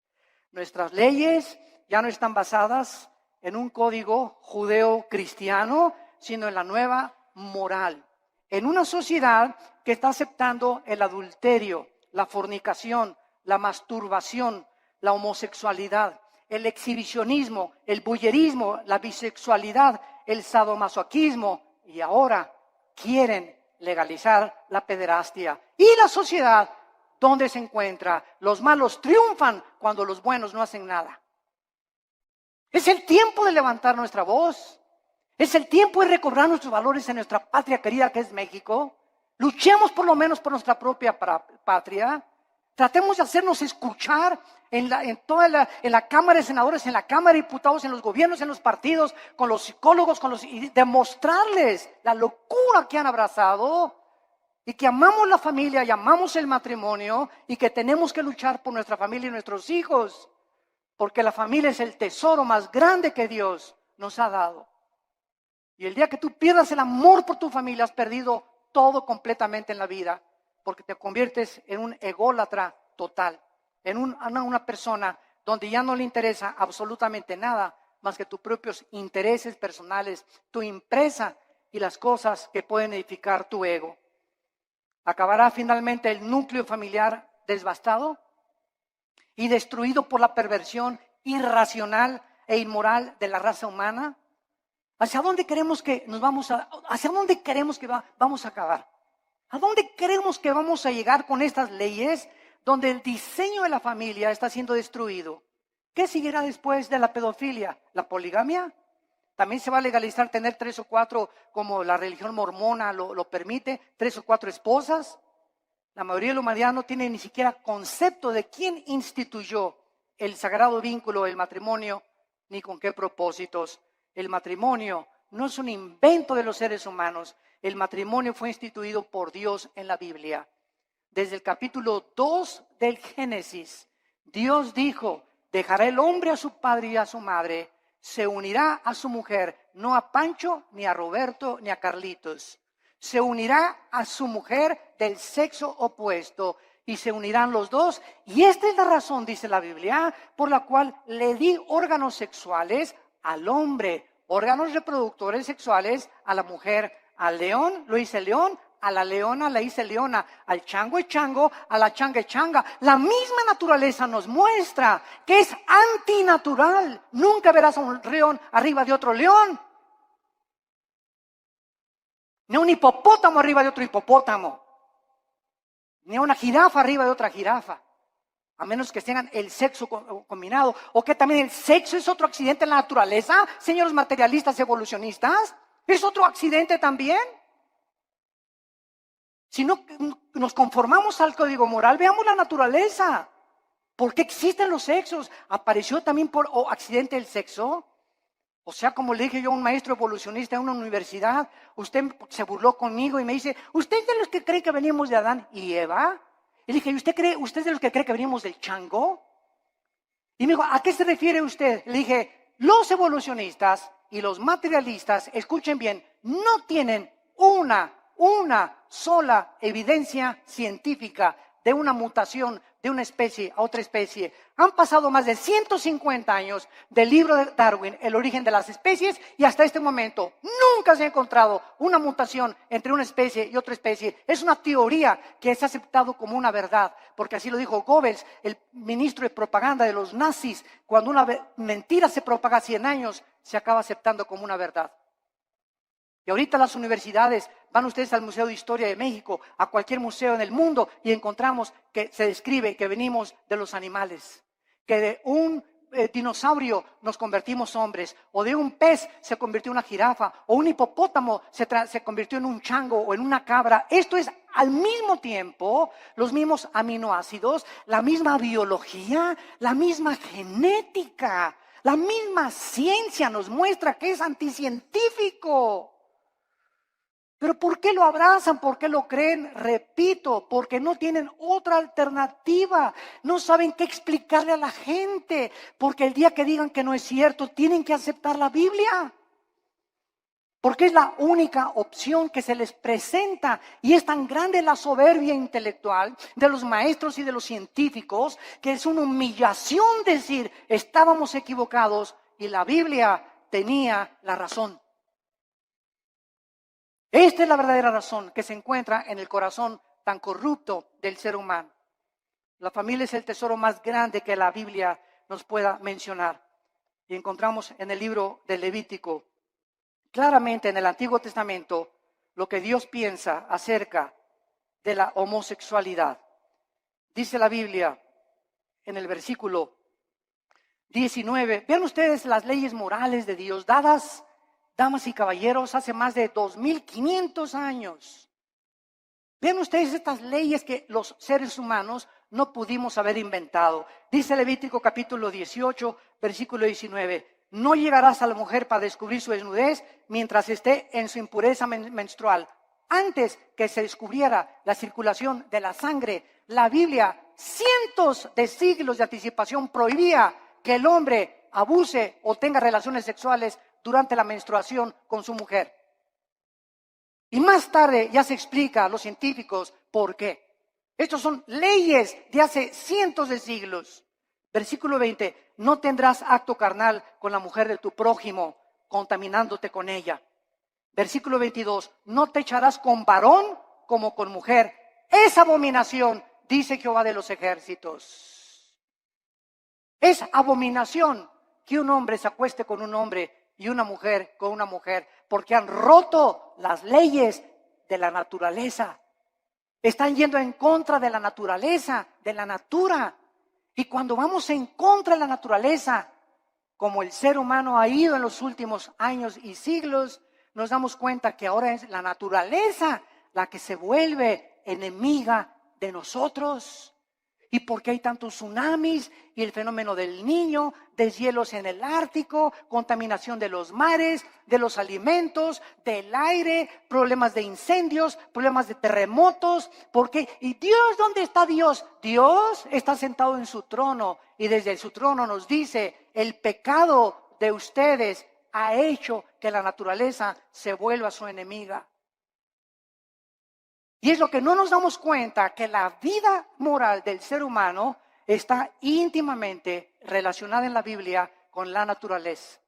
Nuestras leyes ya no están basadas en un código judeo-cristiano, sino en la nueva moral. En una sociedad que está aceptando el adulterio, la fornicación, la masturbación, la homosexualidad, el exhibicionismo, el voyerismo, la bisexualidad, el sadomasoquismo y ahora quieren legalizar la pederastia. Y la sociedad, ¿dónde se encuentra? Los malos triunfan cuando los buenos no hacen nada. Es el tiempo de levantar nuestra voz. Es el tiempo de recobrar nuestros valores en nuestra patria querida que es México. Luchemos por lo menos por nuestra propia patria. Tratemos de hacernos escuchar en la Cámara de Senadores, en la Cámara de Diputados, en los gobiernos, en los partidos, con los psicólogos, y demostrarles la locura que han abrazado y que amamos la familia y amamos el matrimonio y que tenemos que luchar por nuestra familia y nuestros hijos, porque la familia es el tesoro más grande que Dios nos ha dado. Y el día que tú pierdas el amor por tu familia, has perdido todo completamente en la vida, porque te conviertes en un ególatra total, en una persona donde ya no le interesa absolutamente nada más que tus propios intereses personales, tu empresa y las cosas que pueden edificar tu ego. Acabará finalmente el núcleo familiar devastado y destruido por la perversión irracional e inmoral de la raza humana. ¿Hacia dónde queremos que vamos a acabar? ¿A dónde creemos que vamos a llegar con estas leyes donde el diseño de la familia está siendo destruido? ¿Qué seguirá después de la pedofilia? ¿La poligamia? ¿También se va a legalizar tener 3 o 4, como la religión mormona lo permite, 3 o 4 esposas? La mayoría de la humanidad no tiene ni siquiera concepto de quién instituyó el sagrado vínculo, el matrimonio, ni con qué propósitos. El matrimonio no es un invento de los seres humanos. El matrimonio fue instituido por Dios en la Biblia. Desde el capítulo 2 del Génesis, Dios dijo, dejará el hombre a su padre y a su madre, se unirá a su mujer, no a Pancho, ni a Roberto, ni a Carlitos. Se unirá a su mujer del sexo opuesto y se unirán los dos. Y esta es la razón, dice la Biblia, por la cual le di órganos sexuales al hombre, órganos reproductores sexuales a la mujer. Al león lo hice león, a la leona la hice leona, al chango es chango, a la changa es changa. La misma naturaleza nos muestra que es antinatural. Nunca verás a un león arriba de otro león, ni un hipopótamo arriba de otro hipopótamo. ni una jirafa arriba de otra jirafa, a menos que tengan el sexo combinado, o que también el sexo es otro accidente en la naturaleza, señores materialistas evolucionistas, es otro accidente también. Si no nos conformamos al código moral, veamos la naturaleza. ¿Por qué existen los sexos? ¿Apareció también por accidente el sexo? O sea, como le dije yo a un maestro evolucionista en una universidad, usted se burló conmigo y me dice, ¿usted es de los que cree que venimos de Adán y Eva? Y le dije, ¿usted es de los que cree que venimos del chango? Y me dijo, ¿a qué se refiere usted? Le dije, los evolucionistas y los materialistas, escuchen bien, no tienen una sola evidencia científica de una mutación de una especie a otra especie. Han pasado más de 150 años del libro de Darwin, El origen de las especies, y hasta este momento nunca se ha encontrado una mutación entre una especie y otra especie. Es una teoría que es aceptado como una verdad, porque así lo dijo Goebbels, el ministro de propaganda de los nazis. Cuando una mentira se propaga 100 años, se acaba aceptando como una verdad. Y ahorita las universidades, van ustedes al Museo de Historia de México, a cualquier museo en el mundo, y encontramos que se describe que venimos de los animales, que de un dinosaurio nos convertimos hombres, o de un pez se convirtió en una jirafa, o un hipopótamo se convirtió en un chango o en una cabra. Esto es al mismo tiempo los mismos aminoácidos, la misma biología, la misma genética, la misma ciencia nos muestra que es anticientífico. Pero ¿por qué lo abrazan? ¿Por qué lo creen? Repito, porque no tienen otra alternativa. No saben qué explicarle a la gente. Porque el día que digan que no es cierto, tienen que aceptar la Biblia. Porque es la única opción que se les presenta. Y es tan grande la soberbia intelectual de los maestros y de los científicos que es una humillación decir, estábamos equivocados y la Biblia tenía la razón. Esta es la verdadera razón que se encuentra en el corazón tan corrupto del ser humano. La familia es el tesoro más grande que la Biblia nos pueda mencionar. Y encontramos en el libro de Levítico, claramente en el Antiguo Testamento, lo que Dios piensa acerca de la homosexualidad. Dice la Biblia en el versículo 19, vean ustedes las leyes morales de Dios dadas, damas y caballeros, hace más de 2500 años. Vean ustedes estas leyes que los seres humanos no pudimos haber inventado. Dice Levítico capítulo 18, versículo 19. No llegarás a la mujer para descubrir su desnudez mientras esté en su impureza menstrual. Antes que se descubriera la circulación de la sangre, la Biblia, cientos de siglos de anticipación, prohibía que el hombre abuse o tenga relaciones sexuales durante la menstruación con su mujer. Y más tarde ya se explica a los científicos por qué. Estos son leyes de hace cientos de siglos. Versículo 20, no tendrás acto carnal con la mujer de tu prójimo, contaminándote con ella. Versículo 22, no te echarás con varón como con mujer. Es abominación, dice Jehová de los ejércitos. Es abominación que un hombre se acueste con un hombre y una mujer con una mujer, porque han roto las leyes de la naturaleza. Están yendo en contra de la naturaleza, de la natura. Y cuando vamos en contra de la naturaleza, como el ser humano ha ido en los últimos años y siglos, nos damos cuenta que ahora es la naturaleza la que se vuelve enemiga de nosotros. ¿Y por qué hay tantos tsunamis y el fenómeno del Niño, deshielos en el Ártico, contaminación de los mares, de los alimentos, del aire, problemas de incendios, problemas de terremotos? ¿Por qué? ¿Y Dios dónde está Dios? Dios está sentado en su trono y desde su trono nos dice, el pecado de ustedes ha hecho que la naturaleza se vuelva su enemiga. Y es lo que no nos damos cuenta, que la vida moral del ser humano está íntimamente relacionada en la Biblia con la naturaleza.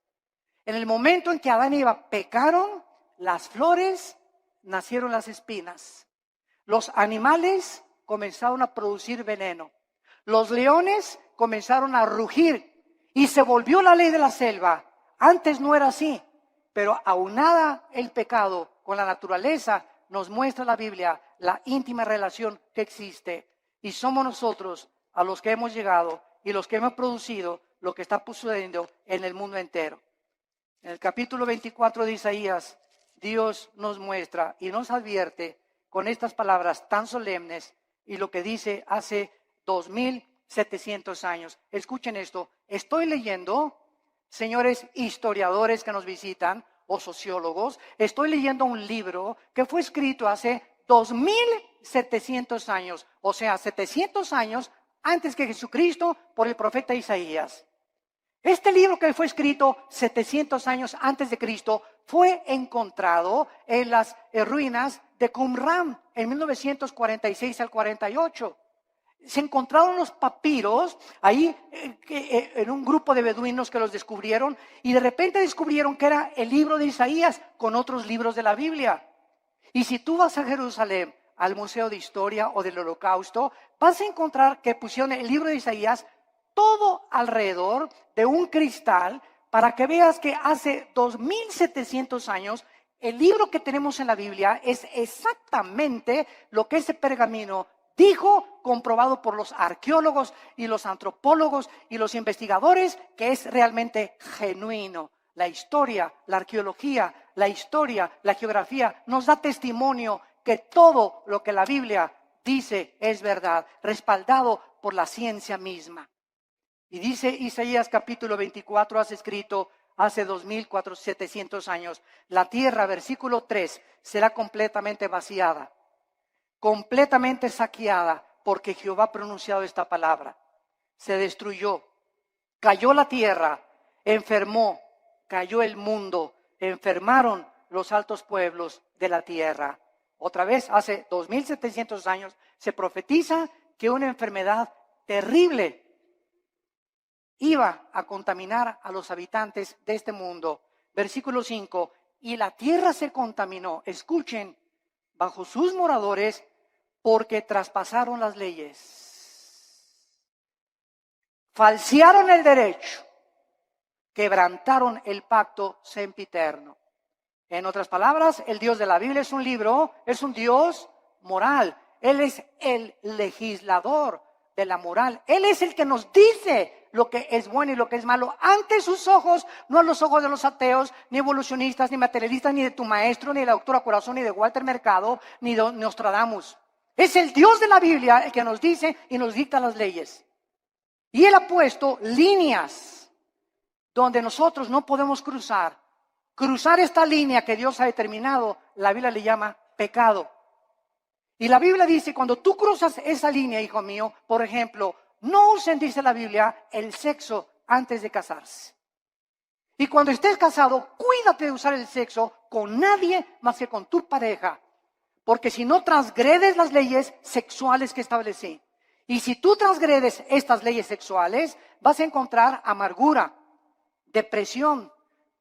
En el momento en que Adán y Eva pecaron, las flores nacieron las espinas. Los animales comenzaron a producir veneno. Los leones comenzaron a rugir y se volvió la ley de la selva. Antes no era así, pero aunada el pecado con la naturaleza, nos muestra la Biblia la íntima relación que existe y somos nosotros a los que hemos llegado y los que hemos producido lo que está sucediendo en el mundo entero. En el capítulo 24 de Isaías, Dios nos muestra y nos advierte con estas palabras tan solemnes y lo que dice hace 2700 años. Escuchen esto, estoy leyendo, señores historiadores que nos visitan o sociólogos, estoy leyendo un libro que fue escrito hace 2700 años, o sea, 700 años antes que Jesucristo por el profeta Isaías. Este libro que fue escrito 700 años antes de Cristo fue encontrado en las ruinas de Qumran en 1946 al 48. Se encontraron los papiros ahí en un grupo de beduinos que los descubrieron y de repente descubrieron que era el libro de Isaías con otros libros de la Biblia. Y si tú vas a Jerusalén, al Museo de Historia o del Holocausto, vas a encontrar que pusieron el libro de Isaías todo alrededor de un cristal para que veas que hace 2700 años el libro que tenemos en la Biblia es exactamente lo que ese pergamino dijo, comprobado por los arqueólogos y los antropólogos y los investigadores, que es realmente genuino. La historia, la arqueología, la historia, la geografía nos da testimonio que todo lo que la Biblia dice es verdad, respaldado por la ciencia misma. Y dice Isaías capítulo 24, has escrito hace 2700 años, la tierra, versículo 3, será completamente vaciada, completamente saqueada, porque Jehová ha pronunciado esta palabra. Se destruyó, cayó la tierra, enfermó, cayó el mundo, enfermaron los altos pueblos de la tierra. Otra vez, hace 2700 años, se profetiza que una enfermedad terrible iba a contaminar a los habitantes de este mundo. Versículo 5, y la tierra se contaminó, escuchen, bajo sus moradores, porque traspasaron las leyes, falsearon el derecho, quebrantaron el pacto sempiterno. En otras palabras, el Dios de la Biblia es un libro, es un Dios moral. Él es el legislador de la moral. Él es el que nos dice lo que es bueno y lo que es malo ante sus ojos, no a los ojos de los ateos, ni evolucionistas, ni materialistas, ni de tu maestro, ni de la doctora Corazón, ni de Walter Mercado, ni de Nostradamus. Es el Dios de la Biblia el que nos dice y nos dicta las leyes. Y Él ha puesto líneas donde nosotros no podemos cruzar. Cruzar esta línea que Dios ha determinado, la Biblia le llama pecado. Y la Biblia dice, cuando tú cruzas esa línea, hijo mío, por ejemplo, no usen, dice la Biblia, el sexo antes de casarse. Y cuando estés casado, cuídate de usar el sexo con nadie más que con tu pareja. Porque si no transgredes las leyes sexuales que establecí. Y si tú transgredes estas leyes sexuales, vas a encontrar amargura, depresión,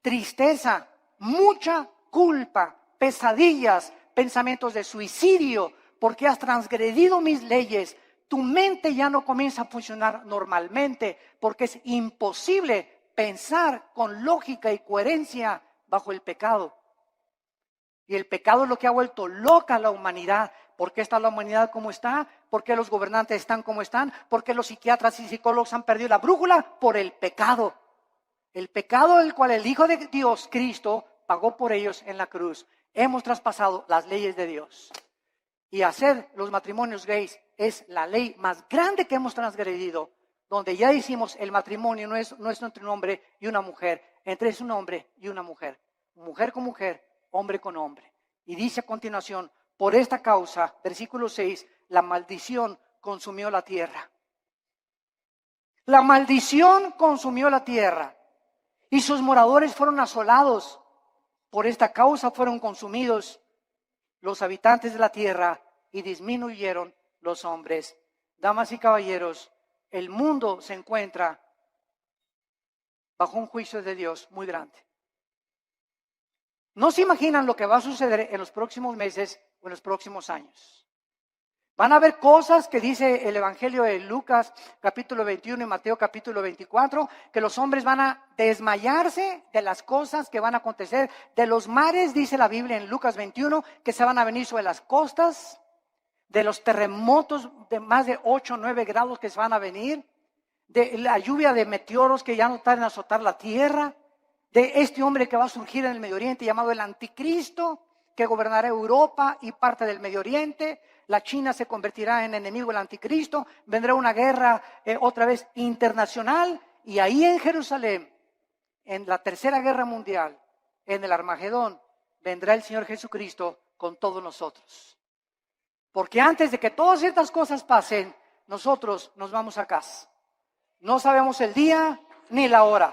tristeza, mucha culpa, pesadillas, pensamientos de suicidio, porque has transgredido mis leyes. Tu mente ya no comienza a funcionar normalmente, porque es imposible pensar con lógica y coherencia bajo el pecado. Y el pecado es lo que ha vuelto loca a la humanidad. ¿Por qué está la humanidad como está? ¿Por qué los gobernantes están como están? ¿Por qué los psiquiatras y psicólogos han perdido la brújula? Por el pecado. El pecado del cual el Hijo de Dios, Cristo, pagó por ellos en la cruz. Hemos traspasado las leyes de Dios. Y hacer los matrimonios gays es la ley más grande que hemos transgredido, donde ya decimos el matrimonio no es entre un hombre y una mujer, entre un hombre y una mujer con mujer, hombre con hombre. Y dice a continuación, por esta causa, versículo 6, la maldición consumió la tierra. La maldición consumió la tierra y sus moradores fueron asolados. Por esta causa fueron consumidos los habitantes de la tierra y disminuyeron los hombres. Damas y caballeros, el mundo se encuentra bajo un juicio de Dios muy grande. No se imaginan lo que va a suceder en los próximos meses o en los próximos años. Van a haber cosas que dice el Evangelio de Lucas capítulo 21 y Mateo capítulo 24, que los hombres van a desmayarse de las cosas que van a acontecer. De los mares, dice la Biblia en Lucas 21, que se van a venir sobre las costas. De los terremotos de más de 8 o 9 grados que se van a venir. De la lluvia de meteoros que ya no tardan en azotar la tierra. De este hombre que va a surgir en el Medio Oriente llamado el Anticristo, que gobernará Europa y parte del Medio Oriente. La China se convertirá en enemigo del Anticristo. Vendrá una guerra otra vez internacional. Y ahí en Jerusalén, en la tercera guerra mundial, en el Armagedón, vendrá el Señor Jesucristo con todos nosotros. Porque antes de que todas estas cosas pasen, nosotros nos vamos a casa. No sabemos el día ni la hora.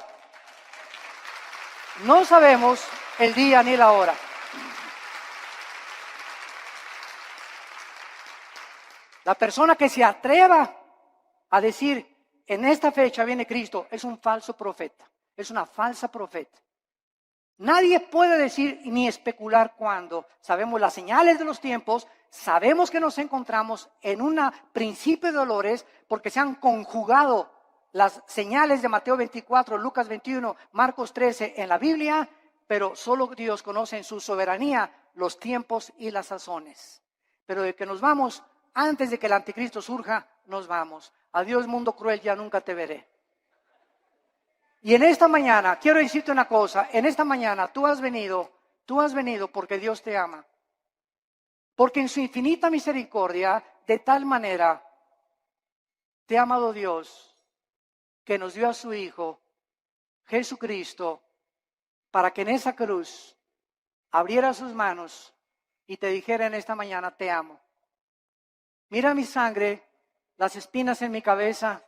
No sabemos el día ni la hora. La persona que se atreva a decir, en esta fecha viene Cristo, es un falso profeta, es una falsa profeta. Nadie puede decir ni especular cuándo. Sabemos las señales de los tiempos, sabemos que nos encontramos en un principio de dolores porque se han conjugado las señales de Mateo 24, Lucas 21, Marcos 13 en la Biblia, pero solo Dios conoce en su soberanía los tiempos y las sazones. Pero de que nos vamos, antes de que el anticristo surja, nos vamos. Adiós, mundo cruel, ya nunca te veré. Y en esta mañana, quiero decirte una cosa, en esta mañana tú has venido porque Dios te ama. Porque en su infinita misericordia, de tal manera, te ha amado Dios, que nos dio a su Hijo, Jesucristo, para que en esa cruz abriera sus manos y te dijera en esta mañana, te amo. Mira mi sangre, las espinas en mi cabeza,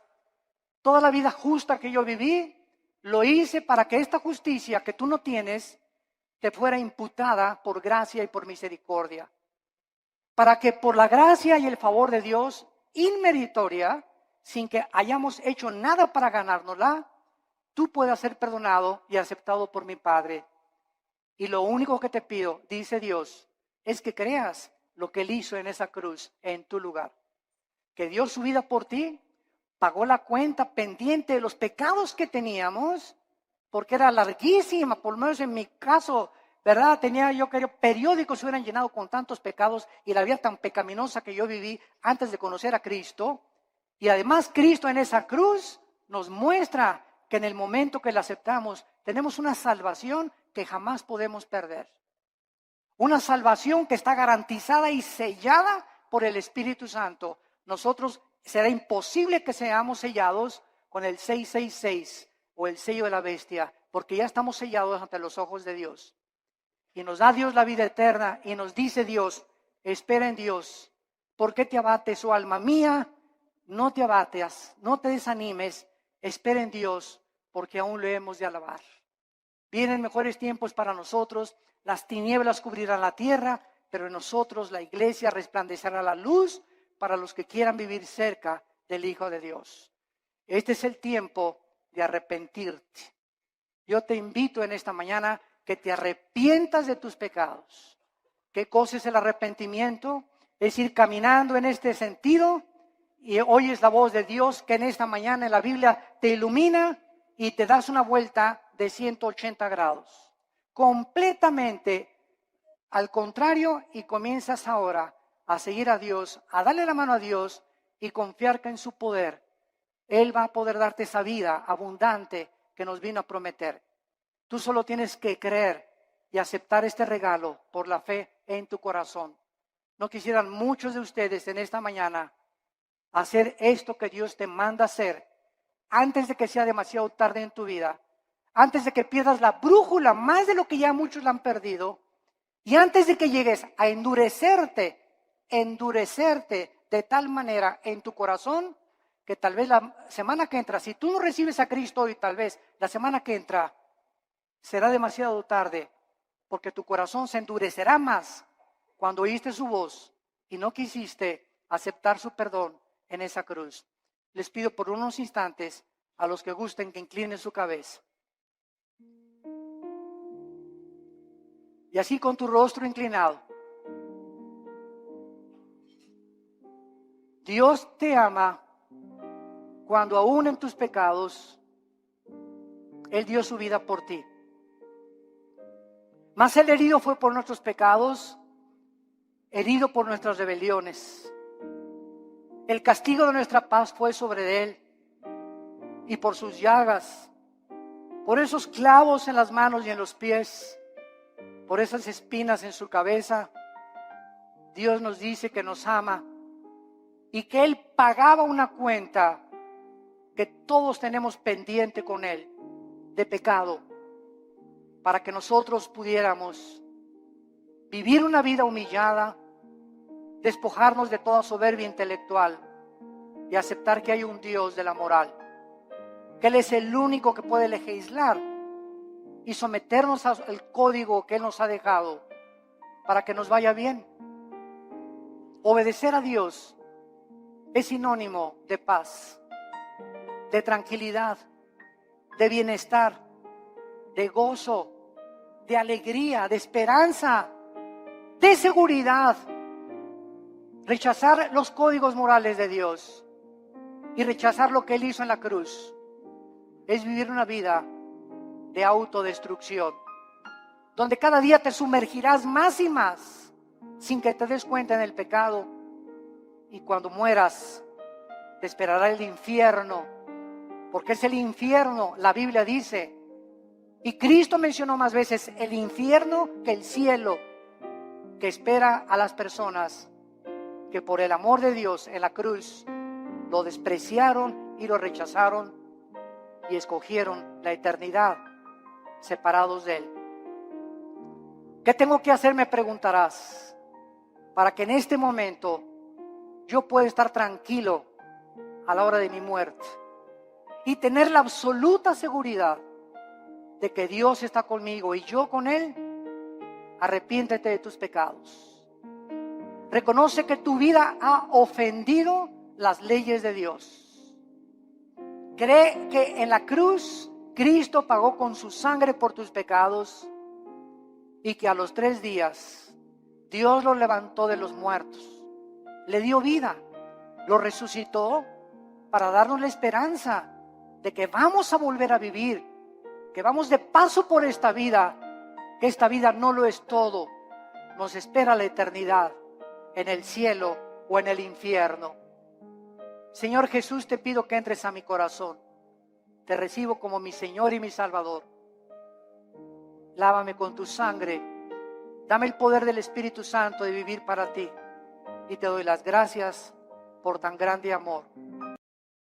toda la vida justa que yo viví, lo hice para que esta justicia que tú no tienes te fuera imputada por gracia y por misericordia. Para que por la gracia y el favor de Dios, inmeritoria, sin que hayamos hecho nada para ganárnosla, tú puedas ser perdonado y aceptado por mi Padre. Y lo único que te pido, dice Dios, es que creas lo que Él hizo en esa cruz en tu lugar. Que dio su vida por ti, pagó la cuenta pendiente de los pecados que teníamos, porque era larguísima, por lo menos en mi caso, ¿verdad? Tenía yo que periódicos se hubieran llenado con tantos pecados y la vida tan pecaminosa que yo viví antes de conocer a Cristo. Y además Cristo en esa cruz nos muestra que en el momento que la aceptamos tenemos una salvación que jamás podemos perder. Una salvación que está garantizada y sellada por el Espíritu Santo. Nosotros será imposible que seamos sellados con el 666 o el sello de la bestia, porque ya estamos sellados ante los ojos de Dios. Y nos da Dios la vida eterna y nos dice Dios, espera en Dios. ¿Por qué te abates, oh alma mía? No te abates, no te desanimes, espera en Dios, porque aún le hemos de alabar. Vienen mejores tiempos para nosotros, las tinieblas cubrirán la tierra, pero en nosotros la iglesia resplandecerá la luz para los que quieran vivir cerca del Hijo de Dios. Este es el tiempo de arrepentirte. Yo te invito en esta mañana que te arrepientas de tus pecados. ¿Qué cosa es el arrepentimiento? Es ir caminando en este sentido y oyes la voz de Dios que en esta mañana en la Biblia te ilumina y te das una vuelta de 180 grados. Completamente al contrario, y comienzas ahora a seguir a Dios, a darle la mano a Dios y confiar que en su poder Él va a poder darte esa vida abundante que nos vino a prometer. Tú solo tienes que creer y aceptar este regalo por la fe en tu corazón. ¿No quisieran muchos de ustedes en esta mañana hacer esto que Dios te manda hacer antes de que sea demasiado tarde en tu vida? Antes de que pierdas la brújula más de lo que ya muchos la han perdido. Y antes de que llegues a endurecerte de tal manera en tu corazón que tal vez la semana que entra, si tú no recibes a Cristo hoy, tal vez la semana que entra será demasiado tarde, porque tu corazón se endurecerá más cuando oíste su voz y no quisiste aceptar su perdón en esa cruz. Les pido por unos instantes a los que gusten que inclinen su cabeza. Y así con tu rostro inclinado, Dios te ama cuando aún en tus pecados Él dio su vida por ti. Mas el herido fue por nuestros pecados, herido por nuestras rebeliones. El castigo de nuestra paz fue sobre Él, y por sus llagas, por esos clavos en las manos y en los pies, por esas espinas en su cabeza, Dios nos dice que nos ama y que Él pagaba una cuenta que todos tenemos pendiente con Él de pecado, para que nosotros pudiéramos vivir una vida humillada, despojarnos de toda soberbia intelectual y aceptar que hay un Dios de la moral, que Él es el único que puede legislar y someternos al código que Él nos ha dejado para que nos vaya bien. Obedecer a Dios es sinónimo de paz, de tranquilidad, de bienestar, de gozo, de alegría, de esperanza, de seguridad. Rechazar los códigos morales de Dios y rechazar lo que Él hizo en la cruz es vivir una vida de autodestrucción, donde cada día te sumergirás más y más sin que te des cuenta en el pecado, y cuando mueras te esperará el infierno, porque es el infierno, la Biblia dice, y Cristo mencionó más veces el infierno que el cielo, que espera a las personas que por el amor de Dios en la cruz lo despreciaron y lo rechazaron y escogieron la eternidad separados de Él. ¿Qué tengo que hacer? Me preguntarás, para que en este momento yo pueda estar tranquilo a la hora de mi muerte y tener la absoluta seguridad de que Dios está conmigo y yo con Él. Arrepiéntete de tus pecados. Reconoce que tu vida ha ofendido las leyes de Dios. Cree que en la cruz Cristo pagó con su sangre por tus pecados y que a los 3 días Dios lo levantó de los muertos, le dio vida, lo resucitó para darnos la esperanza de que vamos a volver a vivir, que vamos de paso por esta vida, que esta vida no lo es todo, nos espera la eternidad en el cielo o en el infierno. Señor Jesús, te pido que entres a mi corazón. Te recibo como mi Señor y mi Salvador. Lávame con tu sangre. Dame el poder del Espíritu Santo de vivir para ti. Y te doy las gracias por tan grande amor.